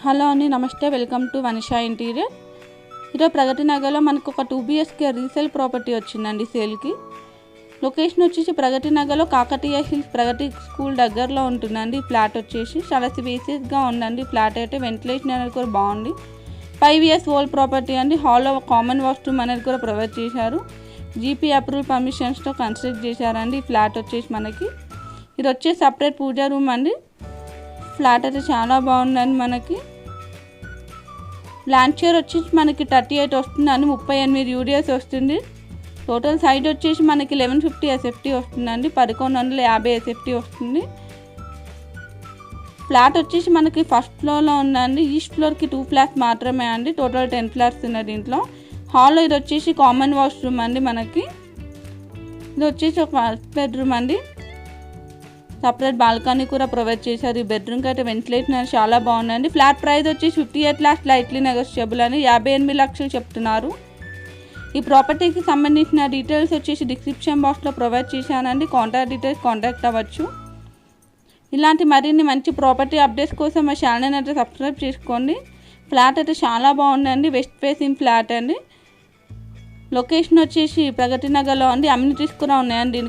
Hello అండి, నమస్తే. Welcome to Vanisha interior. ఈరోజు ప్రగతి నగర్లో మనకు ఒక 2 BHK రీసేల్ ప్రాపర్టీ వచ్చిందండి సేల్కి. లొకేషన్ వచ్చేసి ప్రగతి నగర్లో కాకతీయ హిల్స్ ప్రగతి స్కూల్ దగ్గరలో ఉంటుందండి. ఫ్లాట్ వచ్చేసి చాలా స్పేసియస్గా ఉందండి. ఫ్లాట్ అయితే వెంటిలేషన్ అనేది కూడా బాగుంది. 5 years ఓల్డ్ ప్రాపర్టీ అండి. హాల్లో కామన్ వాష్రూమ్ అనేది కూడా ప్రొవైడ్ చేశారు. జీపీ అప్రూవల్ పర్మిషన్స్తో కన్స్ట్రక్ట్ చేశారండి. ఫ్లాట్ వచ్చేసి మనకి ఇది వచ్చేసి సపరేట్ పూజా రూమ్ అండి. ఫ్లాట్ అయితే చాలా బాగుందండి. మనకి ల్యాండ్ షేర్ వచ్చేసి మనకి 38 వస్తుందండి. 38 యూడిఎస్ వస్తుంది. టోటల్ సైడ్ వచ్చేసి మనకి 1150 SFT వస్తుందండి. 1150 SFT వస్తుంది. ఫ్లాట్ వచ్చేసి మనకి ఫస్ట్ ఫ్లోర్లో ఉందండి. ఈస్ట్ ఫ్లోర్కి 2 ఫ్లాట్స్ మాత్రమే అండి. టోటల్ 10 ఫ్లాట్స్ ఉన్నాయి దీంట్లో. హాల్లో ఇది వచ్చేసి కామన్ వాష్రూమ్ అండి. మనకి ఇది వచ్చేసి ఒక బెడ్రూమ్ అండి. సపరేట్ బాల్కనీ కూడా ప్రొవైడ్ చేశారు. ఈ బెడ్రూమ్కి అయితే వెంటిలేషన్ అనేది చాలా బాగుందండి. ఫ్లాట్ ప్రైస్ వచ్చేసి 58 lakhs లైట్లీ నెగోషియబుల్ అని 58 లక్షలు చెప్తున్నారు. ఈ ప్రాపర్టీకి సంబంధించిన డీటెయిల్స్ వచ్చేసి డిస్క్రిప్షన్ బాక్స్లో ప్రొవైడ్ చేశానండి. కాంటాక్ట్ డీటెయిల్స్ కాంటాక్ట్ అవ్వచ్చు. ఇలాంటి మరిన్ని మంచి ప్రాపర్టీ అప్డేట్స్ కోసం మా ఛానల్ అయితే సబ్స్క్రైబ్ చేసుకోండి. ఫ్లాట్ అయితే చాలా బాగుందండి. వెస్ట్ ఫేసింగ్ ఫ్లాట్ అండి. లొకేషన్ వచ్చేసి ప్రగతి నగర్లో అండి. అమ్యూనిటీస్ కూడా ఉన్నాయండి.